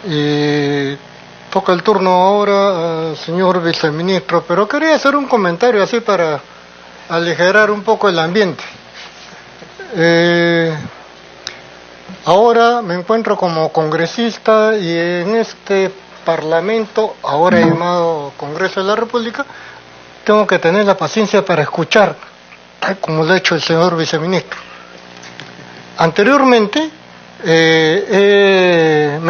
Y toca el turno ahora al señor viceministro, pero quería hacer un comentario así para aligerar un poco el ambiente. Ahora me encuentro como congresista y en este Parlamento, ahora llamado Congreso de la República, tengo que tener la paciencia para escuchar, tal como lo ha hecho el señor viceministro. Anteriormente me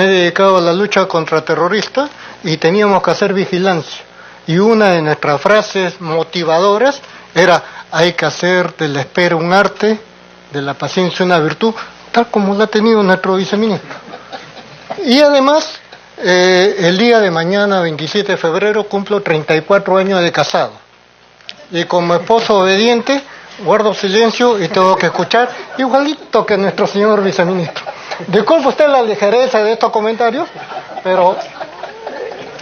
he dedicado a la lucha contra terroristas y teníamos que hacer vigilancia. Y una de nuestras frases motivadoras era: hay que hacer de la espera un arte, de la paciencia una virtud, tal como lo ha tenido nuestro viceministro. Y además, el día de mañana, 27 de febrero, cumplo 34 años de casado. Y como esposo obediente, guardo silencio y tengo que escuchar, igualito que nuestro señor viceministro. Disculpe usted la ligereza de estos comentarios, pero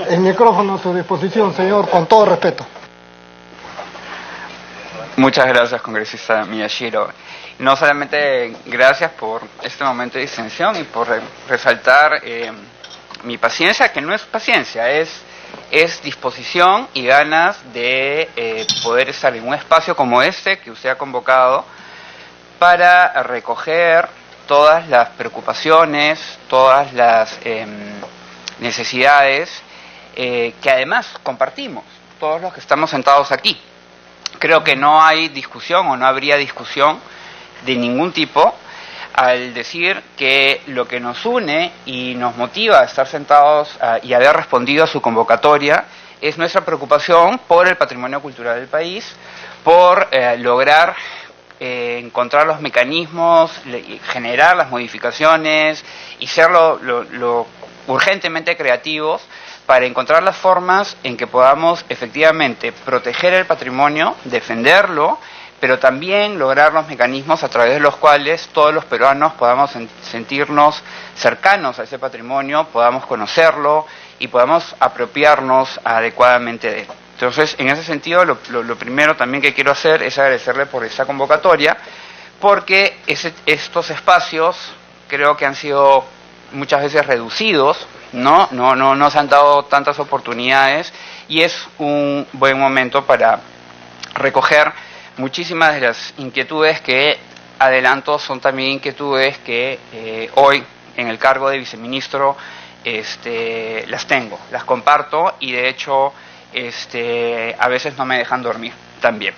el micrófono a su disposición, señor, con todo respeto. Muchas gracias, congresista Miyashiro. No solamente gracias por este momento de distensión y por resaltar mi paciencia, que no es paciencia, es disposición y ganas de poder estar en un espacio como este que usted ha convocado para recoger todas las preocupaciones, todas las necesidades que además compartimos todos los que estamos sentados aquí. Creo que no hay discusión o no habría discusión de ningún tipo al decir que lo que nos une y nos motiva a estar sentados y haber respondido a su convocatoria es nuestra preocupación por el patrimonio cultural del país, por lograr encontrar los mecanismos, generar las modificaciones y ser lo urgentemente creativos para encontrar las formas en que podamos efectivamente proteger el patrimonio, defenderlo, pero también lograr los mecanismos a través de los cuales todos los peruanos podamos sentirnos cercanos a ese patrimonio, podamos conocerlo y podamos apropiarnos adecuadamente de él. Entonces, en ese sentido, lo primero también que quiero hacer es agradecerle por esta convocatoria, porque estos espacios creo que han sido muchas veces reducidos, no se han dado tantas oportunidades y es un buen momento para recoger muchísimas de las inquietudes que adelanto son también inquietudes que hoy en el cargo de viceministro las tengo, las comparto y de hecho a veces no me dejan dormir también.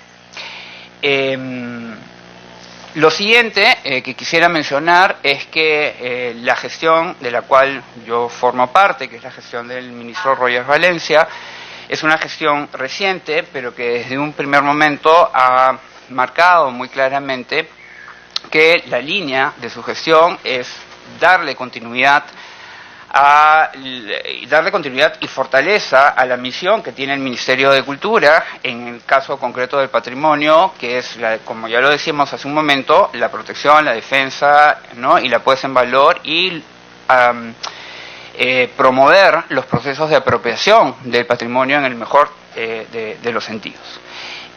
Lo siguiente que quisiera mencionar es que la gestión de la cual yo formo parte, que es la gestión del ministro Rogers Valencia, es una gestión reciente, pero que desde un primer momento ha marcado muy claramente que la línea de su gestión es darle continuidad y fortaleza a la misión que tiene el Ministerio de Cultura, en el caso concreto del patrimonio, que es, como ya lo decíamos hace un momento, la protección, la defensa, ¿no? Y la puesta en valor y promover los procesos de apropiación del patrimonio en el mejor de los sentidos.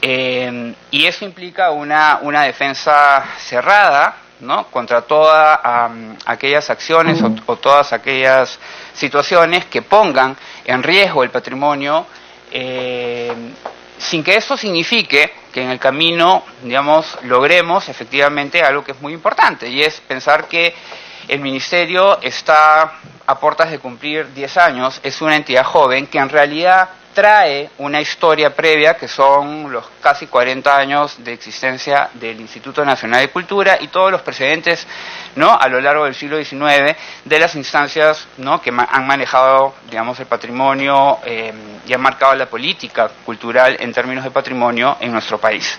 Y eso implica una defensa cerrada, ¿no? Contra todas aquellas acciones o todas aquellas situaciones que pongan en riesgo el patrimonio, sin que eso signifique que en el camino, digamos, logremos efectivamente algo que es muy importante, y es pensar que el Ministerio está a puertas de cumplir 10 años, es una entidad joven que en realidad trae una historia previa que son los casi 40 años de existencia del Instituto Nacional de Cultura y todos los precedentes, ¿no? A lo largo del siglo XIX de las instancias, ¿no? Que han manejado, digamos, el patrimonio y han marcado la política cultural en términos de patrimonio en nuestro país.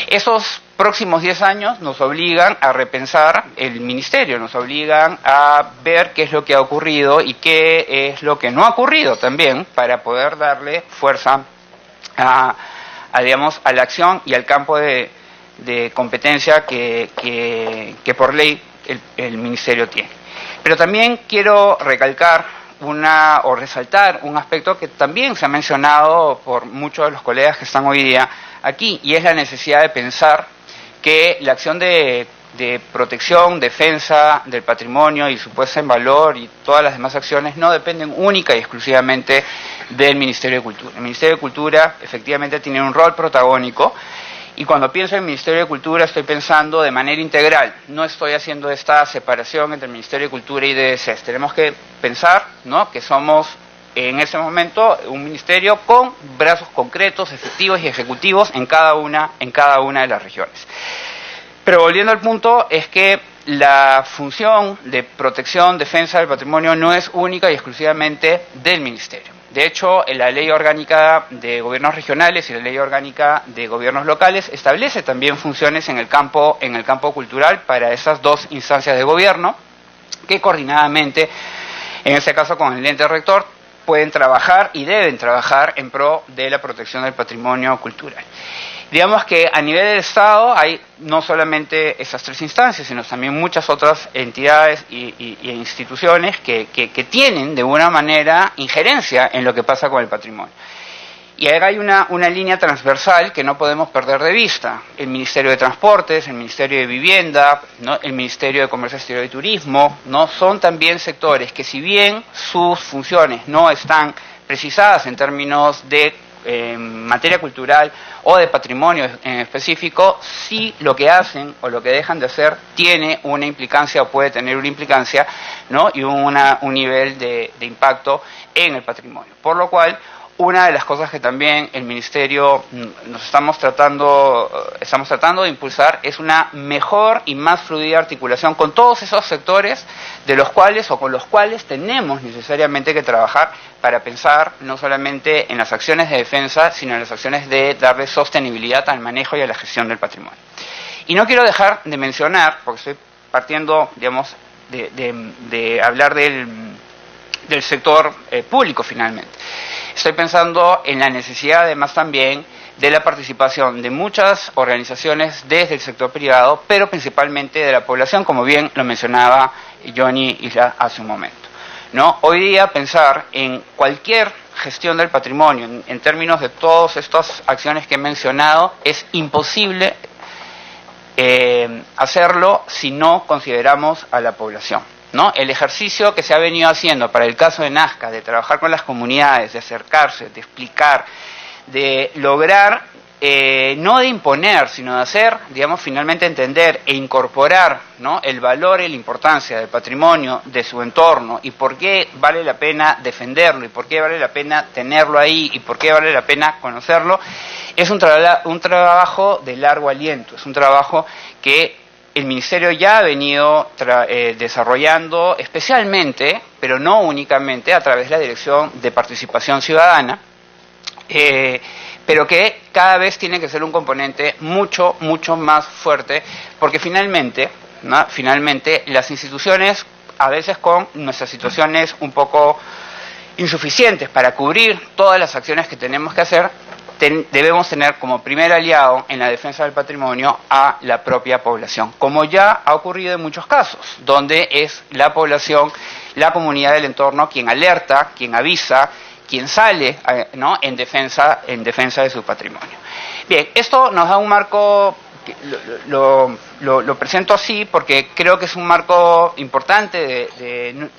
Esos próximos 10 años nos obligan a repensar el ministerio, nos obligan a ver qué es lo que ha ocurrido y qué es lo que no ha ocurrido también, para poder darle fuerza digamos, a la acción y al campo de competencia que por ley el ministerio tiene. Pero también quiero recalcar o resaltar un aspecto que también se ha mencionado por muchos de los colegas que están hoy día aquí, y es la necesidad de pensar que la acción de de protección, defensa del patrimonio y su puesta en valor y todas las demás acciones no dependen única y exclusivamente del Ministerio de Cultura. El Ministerio de Cultura efectivamente tiene un rol protagónico y cuando pienso en el Ministerio de Cultura estoy pensando de manera integral, no estoy haciendo esta separación entre el Ministerio de Cultura y DSS. Tenemos que pensar, ¿no?, que somos en ese momento un ministerio con brazos concretos, efectivos y ejecutivos en cada una de las regiones. Pero volviendo al punto, es que la función de protección, defensa del patrimonio no es única y exclusivamente del Ministerio. De hecho, la Ley Orgánica de Gobiernos Regionales y la Ley Orgánica de Gobiernos Locales establece también funciones en el campo cultural para esas dos instancias de gobierno que coordinadamente, en este caso con el ente rector, pueden trabajar y deben trabajar en pro de la protección del patrimonio cultural. Digamos que a nivel del Estado hay no solamente esas tres instancias, sino también muchas otras entidades y instituciones que tienen de alguna manera injerencia en lo que pasa con el patrimonio. Y ahí hay una línea transversal que no podemos perder de vista. El Ministerio de Transportes, el Ministerio de Vivienda, ¿no?, el Ministerio de Comercio Exterior y Turismo, ¿no?, son también sectores que, si bien sus funciones no están precisadas en términos de materia cultural o de patrimonio en específico, sí lo que hacen o lo que dejan de hacer tiene una implicancia o puede tener una implicancia, ¿no?, y un nivel de impacto en el patrimonio. Por lo cual, una de las cosas que también el Ministerio estamos tratando de impulsar es una mejor y más fluida articulación con todos esos sectores de los cuales o con los cuales tenemos necesariamente que trabajar para pensar no solamente en las acciones de defensa, sino en las acciones de darle sostenibilidad al manejo y a la gestión del patrimonio. Y no quiero dejar de mencionar, porque estoy partiendo, digamos, de hablar del sector público finalmente. Estoy pensando en la necesidad además también de la participación de muchas organizaciones desde el sector privado, pero principalmente de la población, como bien lo mencionaba Johnny Isla hace un momento, ¿no? Hoy día pensar en cualquier gestión del patrimonio, en términos de todas estas acciones que he mencionado, es imposible hacerlo si no consideramos a la población, ¿no? El ejercicio que se ha venido haciendo para el caso de Nazca, de trabajar con las comunidades, de acercarse, de explicar, de lograr, no de imponer, sino de hacer, digamos, finalmente entender e incorporar, ¿no?, el valor y la importancia del patrimonio, de su entorno, y por qué vale la pena defenderlo, y por qué vale la pena tenerlo ahí, y por qué vale la pena conocerlo, es un trabajo de largo aliento, es un trabajo que el Ministerio ya ha venido desarrollando especialmente, pero no únicamente, a través de la Dirección de Participación Ciudadana, pero que cada vez tiene que ser un componente mucho más fuerte, porque finalmente, ¿no?, las instituciones, a veces con nuestras situaciones un poco insuficientes para cubrir todas las acciones que tenemos que hacer, debemos tener como primer aliado en la defensa del patrimonio a la propia población, como ya ha ocurrido en muchos casos, donde es la población, la comunidad del entorno quien alerta, quien avisa, quien sale, ¿no?, en defensa de su patrimonio. Bien, esto nos da un marco, lo presento así porque creo que es un marco importante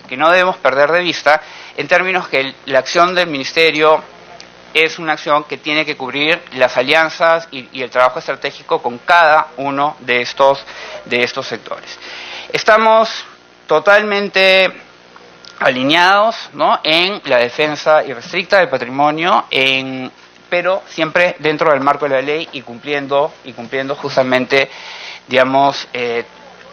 que no debemos perder de vista, en términos que la acción del Ministerio es una acción que tiene que cubrir las alianzas y el trabajo estratégico con cada uno de estos sectores. Estamos totalmente alineados, ¿no?, en la defensa irrestricta del patrimonio, pero siempre dentro del marco de la ley y cumpliendo justamente, digamos,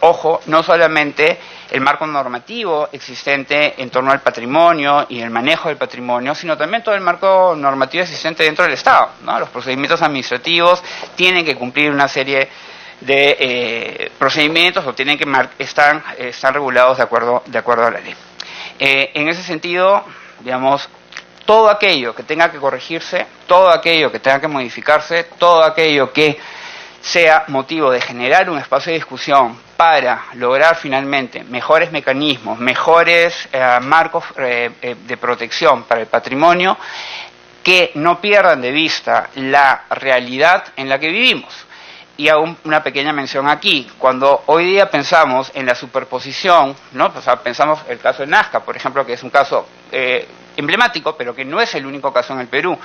ojo, no solamente el marco normativo existente en torno al patrimonio y el manejo del patrimonio, sino también todo el marco normativo existente dentro del Estado, ¿no? Los procedimientos administrativos tienen que cumplir una serie de procedimientos o tienen que están regulados de acuerdo a la ley. En ese sentido, digamos, todo aquello que tenga que corregirse, todo aquello que tenga que modificarse, todo aquello que sea motivo de generar un espacio de discusión para lograr finalmente mejores mecanismos, mejores marcos de protección para el patrimonio, que no pierdan de vista la realidad en la que vivimos. y hago una pequeña mención aquí. Cuando hoy día pensamos en la superposición, ¿no? O sea, pensamos el caso de Nazca, por ejemplo, que es un caso emblemático, pero que no es el único caso en el Perú,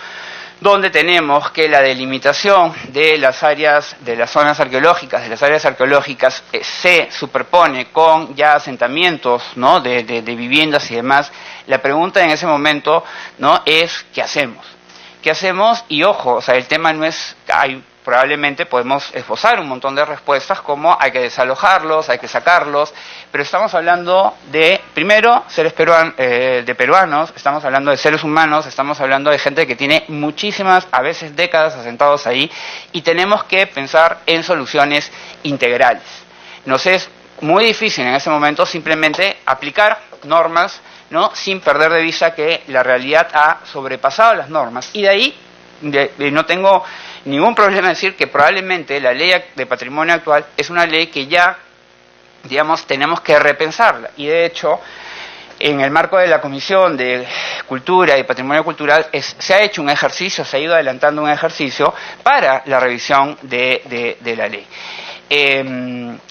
donde tenemos que la delimitación de las áreas, de las zonas arqueológicas, de las áreas arqueológicas, se superpone con ya asentamientos, ¿no? de viviendas y demás. La pregunta en ese momento, ¿no? es ¿qué hacemos? ¿Qué hacemos? Y ojo, o sea, el tema no es... probablemente podemos esbozar un montón de respuestas como hay que desalojarlos, hay que sacarlos, pero estamos hablando de, primero, seres peruanos, estamos hablando de seres humanos, estamos hablando de gente que tiene muchísimas, a veces décadas asentados ahí, y tenemos que pensar en soluciones integrales. Nos es muy difícil en ese momento simplemente aplicar normas, ¿no? sin perder de vista que la realidad ha sobrepasado las normas, y de ahí no tengo ningún problema en decir que probablemente la ley de patrimonio actual es una ley que ya, digamos, tenemos que repensarla. Y de hecho, en el marco de la Comisión de Cultura y Patrimonio Cultural, se ha hecho un ejercicio, se ha ido adelantando un ejercicio para la revisión de la ley.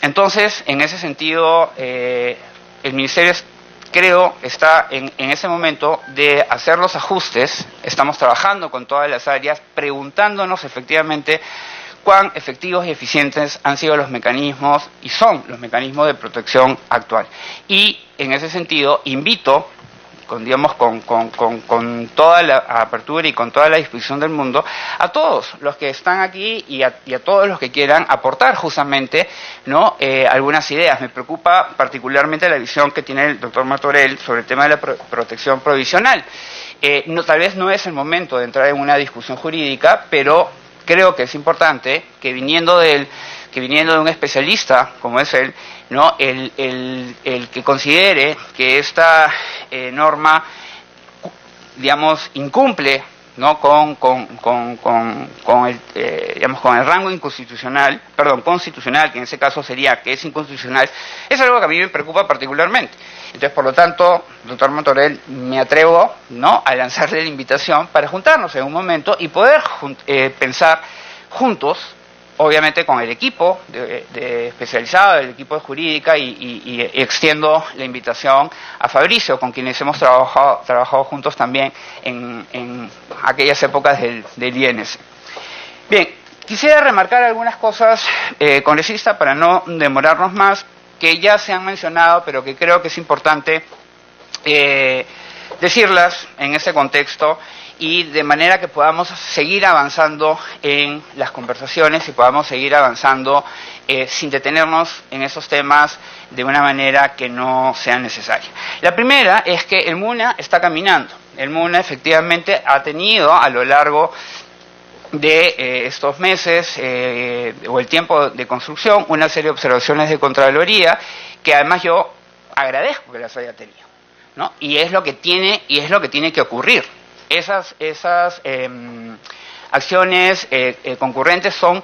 Entonces, en ese sentido, el Ministerio creo está en ese momento de hacer los ajustes. Estamos trabajando con todas las áreas, preguntándonos efectivamente cuán efectivos y eficientes han sido los mecanismos y son los mecanismos de protección actual. Y en ese sentido invito, con toda la apertura y con toda la disposición del mundo, a todos los que están aquí y a todos los que quieran aportar justamente, ¿no? Algunas ideas. Me preocupa particularmente la visión que tiene el doctor Martorell sobre el tema de la protección provisional. Tal vez no es el momento de entrar en una discusión jurídica, pero creo que es importante que viniendo de un especialista como es él, ¿no? el que considere que esta norma, digamos, incumple, ¿no? con el rango constitucional, que en ese caso sería que es inconstitucional, es algo que a mí me preocupa particularmente. Entonces, por lo tanto, doctor Martorell, me atrevo, ¿no? a lanzarle la invitación para juntarnos en un momento y poder pensar juntos, obviamente con el equipo de especializado, el equipo de jurídica, y extiendo la invitación a Fabricio, con quienes hemos trabajado juntos también en aquellas épocas del INS. Bien, quisiera remarcar algunas cosas, congresista, para no demorarnos más, que ya se han mencionado, pero que creo que es importante decirlas en este contexto, y de manera que podamos seguir avanzando en las conversaciones y podamos seguir avanzando sin detenernos en esos temas de una manera que no sea necesaria. La primera es que el MUNA está caminando. El MUNA efectivamente ha tenido a lo largo de estos meses o el tiempo de construcción una serie de observaciones de Contraloría que además yo agradezco que las haya tenido, ¿no? Y es lo que tiene que ocurrir. Esas acciones concurrentes son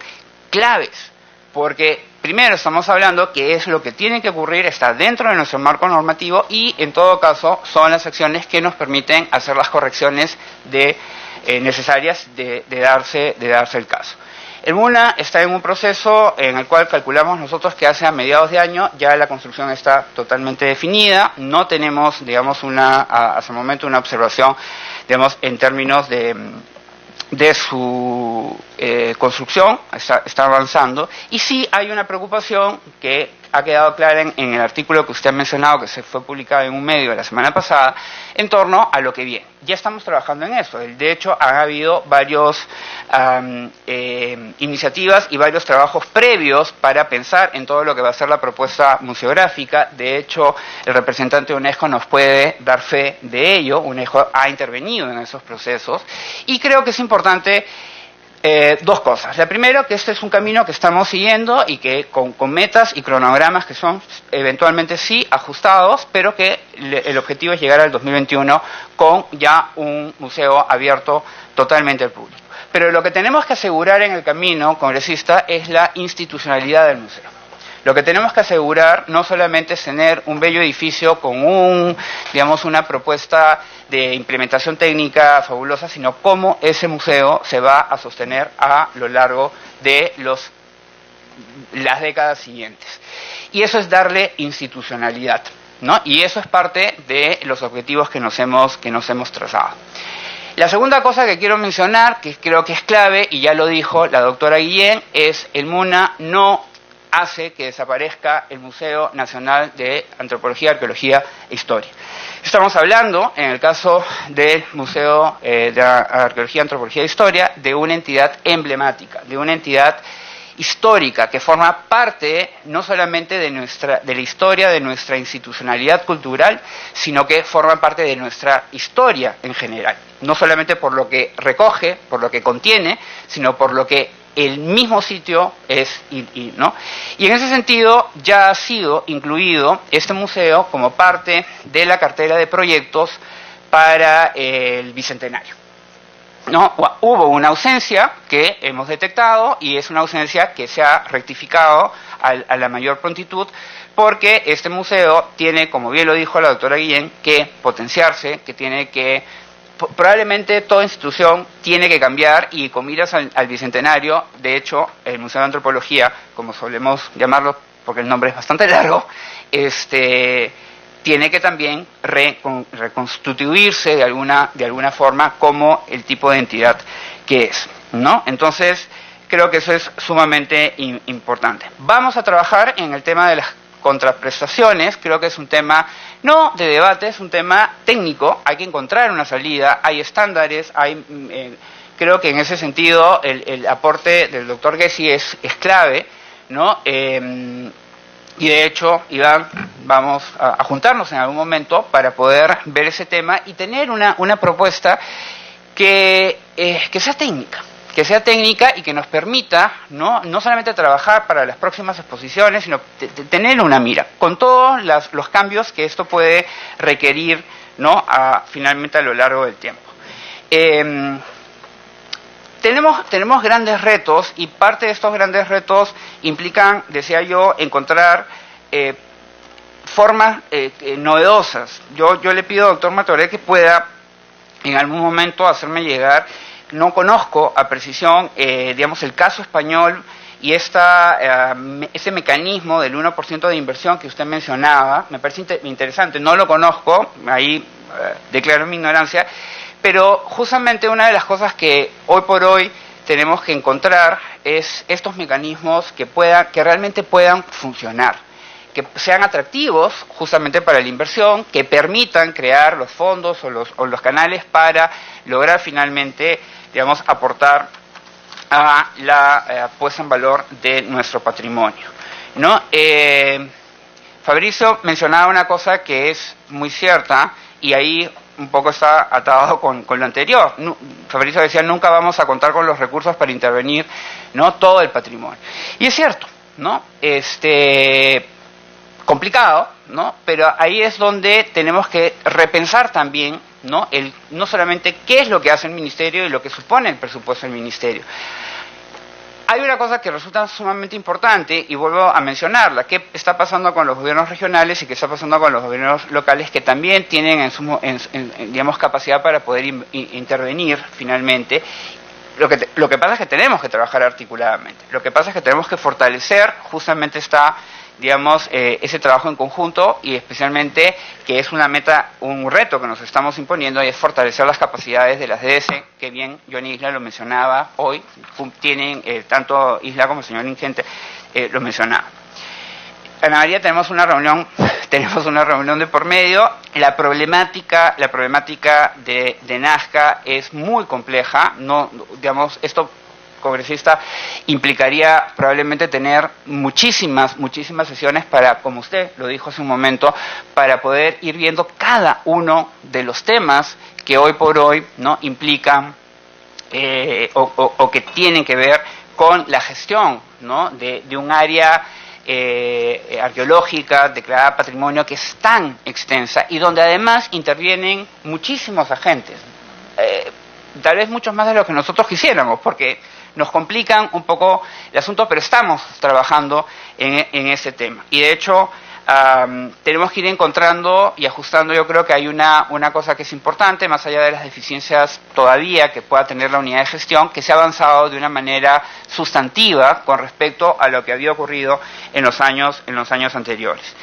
claves, porque primero estamos hablando que es lo que tiene que ocurrir, está dentro de nuestro marco normativo, y en todo caso son las acciones que nos permiten hacer las correcciones necesarias de darse el caso. El MUNA está en un proceso en el cual calculamos nosotros que hace a mediados de año ya la construcción está totalmente definida. No tenemos, digamos, hasta el momento una observación, digamos, en términos de su construcción, está avanzando, y sí hay una preocupación que ha quedado clara en el artículo que usted ha mencionado, que se fue publicado en un medio la semana pasada, en torno a lo que viene. Ya estamos trabajando en eso. De hecho, han habido varias iniciativas y varios trabajos previos para pensar en todo lo que va a ser la propuesta museográfica. De hecho, el representante de UNESCO nos puede dar fe de ello. UNESCO ha intervenido en esos procesos, y creo que es importante dos cosas. La primera, que este es un camino que estamos siguiendo y que con metas y cronogramas que son eventualmente sí ajustados, pero que el objetivo es llegar al 2021 con ya un museo abierto totalmente al público. Pero lo que tenemos que asegurar en el camino, congresista, es la institucionalidad del museo. Lo que tenemos que asegurar no solamente es tener un bello edificio con una propuesta de implementación técnica fabulosa, sino cómo ese museo se va a sostener a lo largo de los las décadas siguientes. Y eso es darle institucionalidad, ¿no? Y eso es parte de los objetivos que nos hemos trazado. La segunda cosa que quiero mencionar, que creo que es clave, y ya lo dijo la doctora Guillén, es el MUNA no hace que desaparezca el Museo Nacional de Antropología, Arqueología e Historia. Estamos hablando, en el caso del Museo de Arqueología, Antropología e Historia, de una entidad emblemática, de una entidad histórica que forma parte no solamente de la historia, de nuestra institucionalidad cultural, sino que forma parte de nuestra historia en general. No solamente por lo que recoge, por lo que contiene, sino por lo que el mismo sitio es, ¿no? Y en ese sentido ya ha sido incluido este museo como parte de la cartera de proyectos para el Bicentenario. No, hubo una ausencia que hemos detectado y es una ausencia que se ha rectificado a la mayor prontitud, porque este museo tiene, como bien lo dijo la doctora Guillén, que potenciarse, que tiene que, probablemente toda institución tiene que cambiar, y con miras al Bicentenario, de hecho, el Museo de Antropología, como solemos llamarlo, porque el nombre es bastante largo, tiene que también reconstituirse de alguna forma como el tipo de entidad que es, ¿no? Entonces, creo que eso es sumamente importante. Vamos a trabajar en el tema de las contraprestaciones. Creo que es un tema no de debate, es un tema técnico. Hay que encontrar una salida, hay estándares, creo que en ese sentido el aporte del doctor Gessi es clave, ¿no? Y de hecho, Iván, vamos a juntarnos en algún momento para poder ver ese tema y tener una propuesta que sea técnica y que nos permita no solamente trabajar para las próximas exposiciones, sino tener una mira con todos los cambios que esto puede requerir, ¿no? Finalmente a lo largo del tiempo. Tenemos grandes retos, y parte de estos grandes retos implican, decía yo, encontrar formas novedosas. Yo le pido al doctor Martorell que pueda en algún momento hacerme llegar, no conozco a precisión, digamos, el caso español y ese mecanismo del 1% de inversión que usted mencionaba. Me parece interesante, no lo conozco, ahí declaro mi ignorancia. Pero justamente una de las cosas que hoy por hoy tenemos que encontrar es estos mecanismos que realmente puedan funcionar, que sean atractivos justamente para la inversión, que permitan crear los fondos o los canales para lograr finalmente, digamos, aportar a la puesta en valor de nuestro patrimonio, ¿no? Fabricio mencionaba una cosa que es muy cierta, y ahí un poco está atado con lo anterior. Fabricio decía, nunca vamos a contar con los recursos para intervenir, ¿no?, todo el patrimonio. Y es cierto, ¿no? Complicado, ¿no? Pero ahí es donde tenemos que repensar también, ¿no? No solamente qué es lo que hace el Ministerio y lo que supone el presupuesto del Ministerio. Hay una cosa que resulta sumamente importante, y vuelvo a mencionarla: qué está pasando con los gobiernos regionales y qué está pasando con los gobiernos locales, que también tienen digamos, capacidad para poder intervenir finalmente. Lo que pasa es que tenemos que trabajar articuladamente. Lo que pasa es que tenemos que fortalecer justamente ese trabajo en conjunto, y especialmente, que es una meta, un reto que nos estamos imponiendo, y es fortalecer las capacidades de las DS, que bien Johnny Isla lo mencionaba hoy, tienen tanto Isla como el señor Ingente lo mencionaba. Ana María, tenemos una reunión de por medio. La problemática de Nazca es muy compleja. No, digamos, esto, congresista, implicaría probablemente tener muchísimas sesiones para, como usted lo dijo hace un momento, para poder ir viendo cada uno de los temas que hoy por hoy, ¿no?, implican o que tienen que ver con la gestión, ¿no?, de un área arqueológica declarada patrimonio, que es tan extensa y donde además intervienen muchísimos agentes, tal vez muchos más de lo que nosotros quisiéramos, porque nos complican un poco el asunto, pero estamos trabajando en ese tema. Y de hecho, tenemos que ir encontrando y ajustando. Yo creo que hay una cosa que es importante, más allá de las deficiencias todavía que pueda tener la unidad de gestión, que se ha avanzado de una manera sustantiva con respecto a lo que había ocurrido en los años anteriores.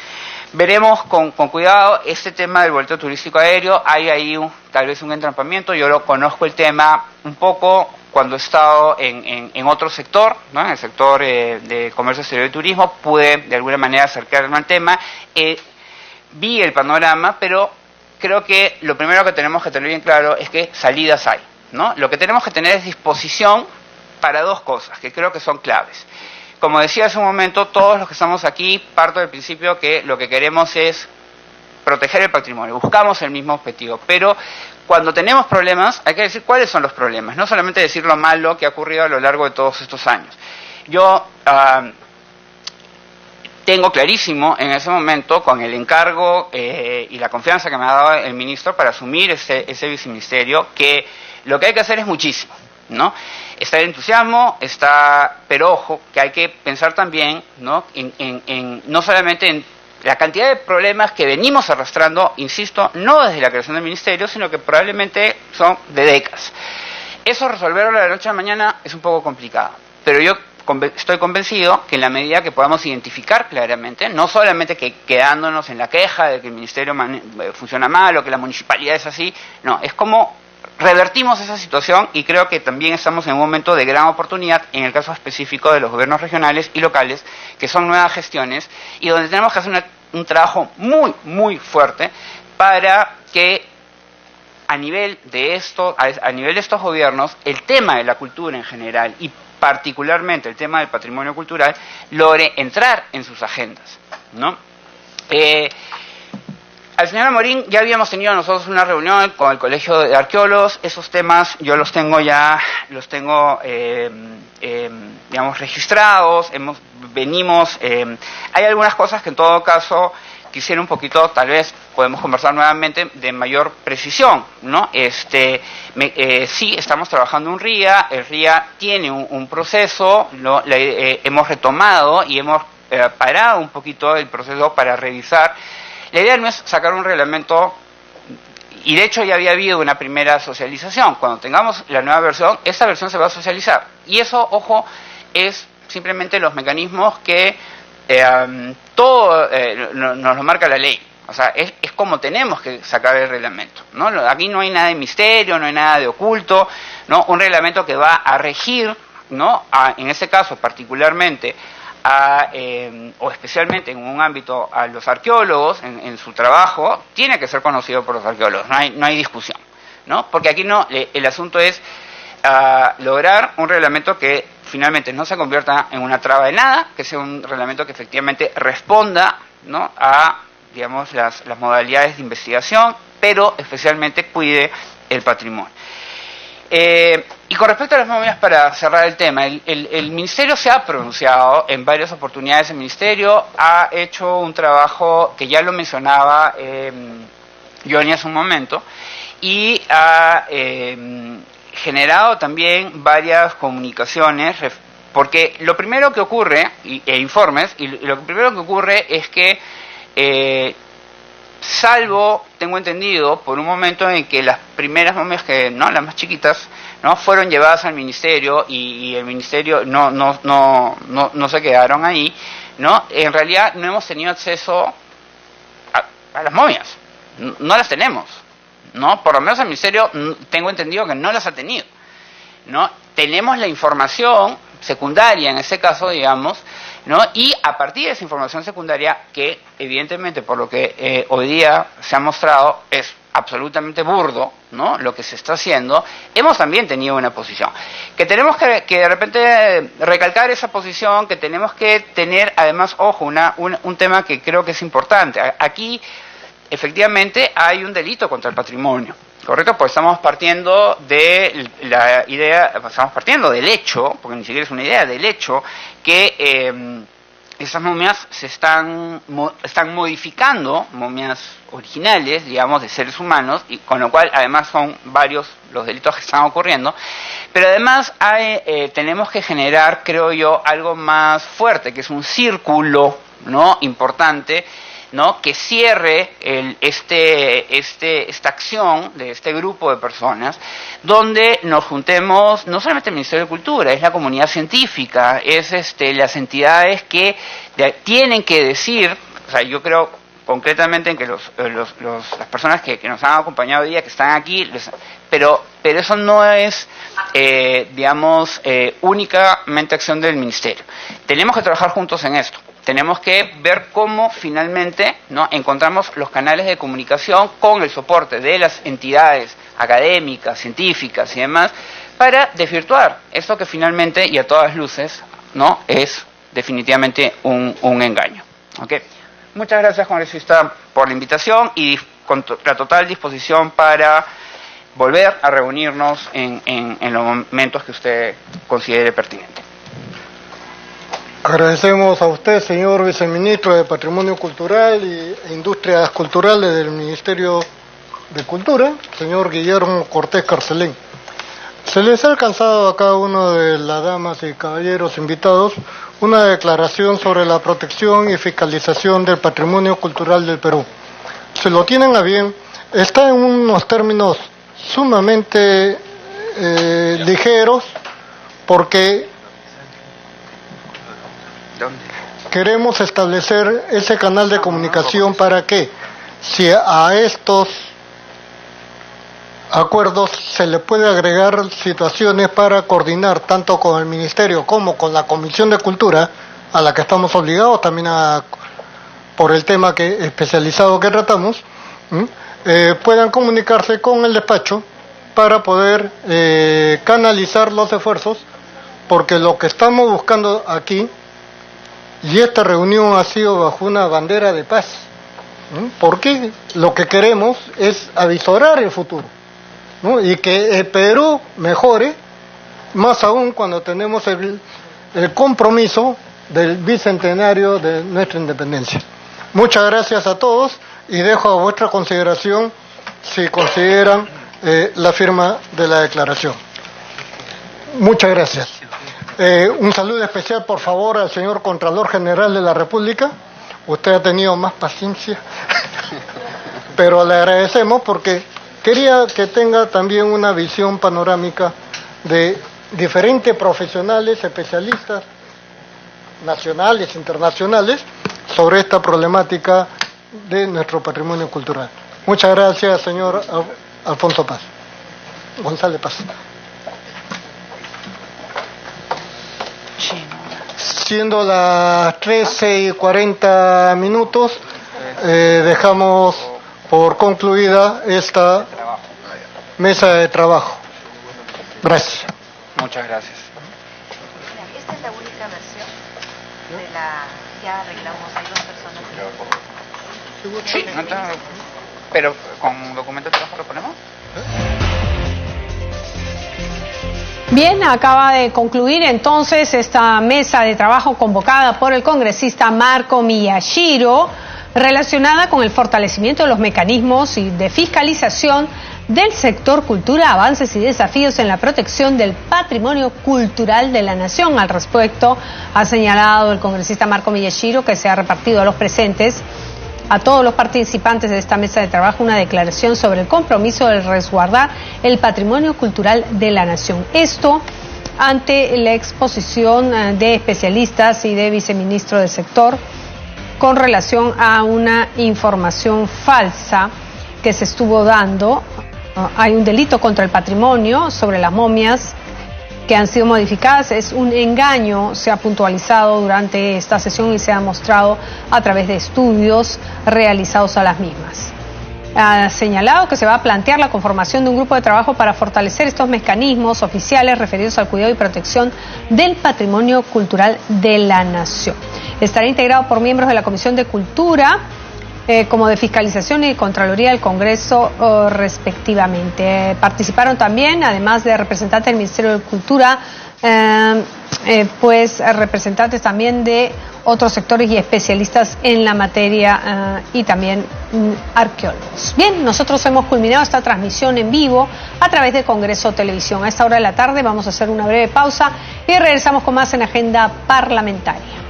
Veremos con cuidado este tema del boleto turístico aéreo. Hay ahí tal vez un entrampamiento. Yo lo conozco el tema un poco cuando he estado en otro sector, ¿no? En el sector de comercio exterior y turismo. Pude de alguna manera acercarme al tema. Vi el panorama, pero creo que lo primero que tenemos que tener bien claro es que salidas hay, ¿no? Lo que tenemos que tener es disposición para dos cosas que creo que son claves. Como decía hace un momento, todos los que estamos aquí parto del principio que lo que queremos es proteger el patrimonio, buscamos el mismo objetivo, pero cuando tenemos problemas hay que decir cuáles son los problemas, no solamente decir lo malo que ha ocurrido a lo largo de todos estos años. Yo tengo clarísimo en ese momento, con el encargo y la confianza que me ha dado el ministro para asumir ese viceministerio, que lo que hay que hacer es muchísimo, ¿no? Está el entusiasmo, pero ojo, que hay que pensar también, ¿no? No solamente en la cantidad de problemas que venimos arrastrando, insisto, no desde la creación del ministerio, sino que probablemente son de décadas. Eso resolverlo de la noche a la mañana es un poco complicado, pero yo estoy convencido que en la medida que podamos identificar claramente, no solamente que quedándonos en la queja de que el ministerio funciona mal o que la municipalidad es así, no, es como revertimos esa situación, y creo que también estamos en un momento de gran oportunidad en el caso específico de los gobiernos regionales y locales, que son nuevas gestiones y donde tenemos que hacer un trabajo muy, muy fuerte para que a nivel de estos gobiernos el tema de la cultura en general y particularmente el tema del patrimonio cultural logre entrar en sus agendas, ¿no? Al señor Amorín ya habíamos tenido nosotros una reunión con el Colegio de Arqueólogos. Esos temas yo los tengo digamos, registrados. Hay algunas cosas que en todo caso quisiera un poquito, tal vez podemos conversar nuevamente de mayor precisión, ¿no? Sí, estamos trabajando un RIA. El RIA tiene un proceso, ¿no? Hemos retomado y hemos parado un poquito el proceso para revisar. La idea no es sacar un reglamento, y de hecho ya había habido una primera socialización. Cuando tengamos la nueva versión, esta versión se va a socializar. Y eso, ojo, es simplemente los mecanismos que nos lo marca la ley. O sea, es como tenemos que sacar el reglamento, ¿no? Aquí no hay nada de misterio, no hay nada de oculto, ¿no? Un reglamento que va a regir, ¿no? En este caso particularmente o especialmente en un ámbito a los arqueólogos en su trabajo, tiene que ser conocido por los arqueólogos, no hay discusión, ¿no? Porque aquí el asunto es lograr un reglamento que finalmente no se convierta en una traba de nada, que sea un reglamento que efectivamente responda, ¿no? a, digamos, las modalidades de investigación, pero especialmente cuide el patrimonio. Y con respecto a las momias, para cerrar el tema, el Ministerio se ha pronunciado en varias oportunidades. El Ministerio ha hecho un trabajo que ya lo mencionaba Johnny hace un momento, y ha generado también varias comunicaciones, porque lo primero que ocurre, e informes, y lo primero que ocurre es que salvo, tengo entendido, por un momento en que las primeras momias, las más chiquitas, ¿no? fueron llevadas al ministerio y el ministerio no se quedaron ahí, ¿no? En realidad no hemos tenido acceso a las momias, no las tenemos, ¿no? Por lo menos el ministerio tengo entendido que no las ha tenido, ¿no? Tenemos la información secundaria en ese caso, digamos, ¿no? Y a partir de esa información secundaria, que evidentemente por lo que hoy día se ha mostrado es absolutamente burdo, ¿no? Lo que se está haciendo, hemos también tenido una posición. Que tenemos que de repente recalcar esa posición, que tenemos que tener además, ojo, un tema que creo que es importante. Aquí efectivamente hay un delito contra el patrimonio, ¿correcto? Pues estamos partiendo de la idea, estamos partiendo del hecho, porque ni siquiera es una idea, del hecho que esas momias están modificando momias originales, digamos, de seres humanos, y con lo cual además son varios los delitos que están ocurriendo, pero además tenemos que generar, creo yo, algo más fuerte, que es un círculo, ¿no? importante ¿no?, que cierre esta acción de este grupo de personas, donde nos juntemos, no solamente el Ministerio de Cultura, es la comunidad científica, es las entidades que tienen que decir, o sea, yo creo concretamente en que las personas que nos han acompañado hoy día, que están aquí, pero eso no es, únicamente acción del Ministerio. Tenemos que trabajar juntos en esto. Tenemos que ver cómo finalmente, ¿no?, encontramos los canales de comunicación con el soporte de las entidades académicas, científicas y demás, para desvirtuar esto que finalmente y a todas luces, ¿no?, es definitivamente un engaño. ¿Okay? Muchas gracias, congresista, por la invitación y con la total disposición para volver a reunirnos en los momentos que usted considere pertinente. Agradecemos a usted, señor viceministro de Patrimonio Cultural e Industrias Culturales del Ministerio de Cultura, señor Guillermo Cortés Carcelén. Se les ha alcanzado a cada uno de las damas y caballeros invitados una declaración sobre la protección y fiscalización del patrimonio cultural del Perú. Se lo tienen a bien, está en unos términos sumamente ligeros, porque queremos establecer ese canal de comunicación para que, si a estos acuerdos se le puede agregar situaciones para coordinar tanto con el Ministerio como con la Comisión de Cultura, a la que estamos obligados también por el tema especializado que tratamos, puedan comunicarse con el despacho para poder canalizar los esfuerzos, porque lo que estamos buscando aquí, y esta reunión ha sido bajo una bandera de paz, porque lo que queremos es avisorar el futuro, ¿no?, y que el Perú mejore, más aún cuando tenemos el compromiso del bicentenario de nuestra independencia. Muchas gracias a todos y dejo a vuestra consideración si consideran la firma de la declaración. Muchas gracias. Un saludo especial, por favor, al señor Contralor General de la República. Usted ha tenido más paciencia, pero le agradecemos porque quería que tenga también una visión panorámica de diferentes profesionales, especialistas, nacionales, internacionales, sobre esta problemática de nuestro patrimonio cultural. Muchas gracias, señor Alfonso Paz. González Paz. Siendo las 13:40, dejamos por concluida esta mesa de trabajo. Gracias. Muchas gracias. Esta es la única versión de la... Ya arreglamos, hay dos personas. Sí, pero con documento de trabajo lo ponemos. Bien, acaba de concluir entonces esta mesa de trabajo convocada por el congresista Marco Miyashiro, relacionada con el fortalecimiento de los mecanismos de fiscalización del sector cultura, avances y desafíos en la protección del patrimonio cultural de la nación. Al respecto, ha señalado el congresista Marco Miyashiro que se ha repartido a los presentes, a todos los participantes de esta mesa de trabajo, una declaración sobre el compromiso de resguardar el patrimonio cultural de la nación. Esto ante la exposición de especialistas y de viceministro del sector con relación a una información falsa que se estuvo dando. Hay un delito contra el patrimonio sobre las momias que han sido modificadas, es un engaño, se ha puntualizado durante esta sesión y se ha mostrado a través de estudios realizados a las mismas. Ha señalado que se va a plantear la conformación de un grupo de trabajo para fortalecer estos mecanismos oficiales referidos al cuidado y protección del patrimonio cultural de la nación. Estará integrado por miembros de la Comisión de Cultura, como de Fiscalización y Contraloría del Congreso, respectivamente. Participaron también, además de representantes del Ministerio de Cultura, representantes también de otros sectores y especialistas en la materia y también arqueólogos. Bien, nosotros hemos culminado esta transmisión en vivo a través de Congreso Televisión. A esta hora de la tarde vamos a hacer una breve pausa y regresamos con más en Agenda Parlamentaria.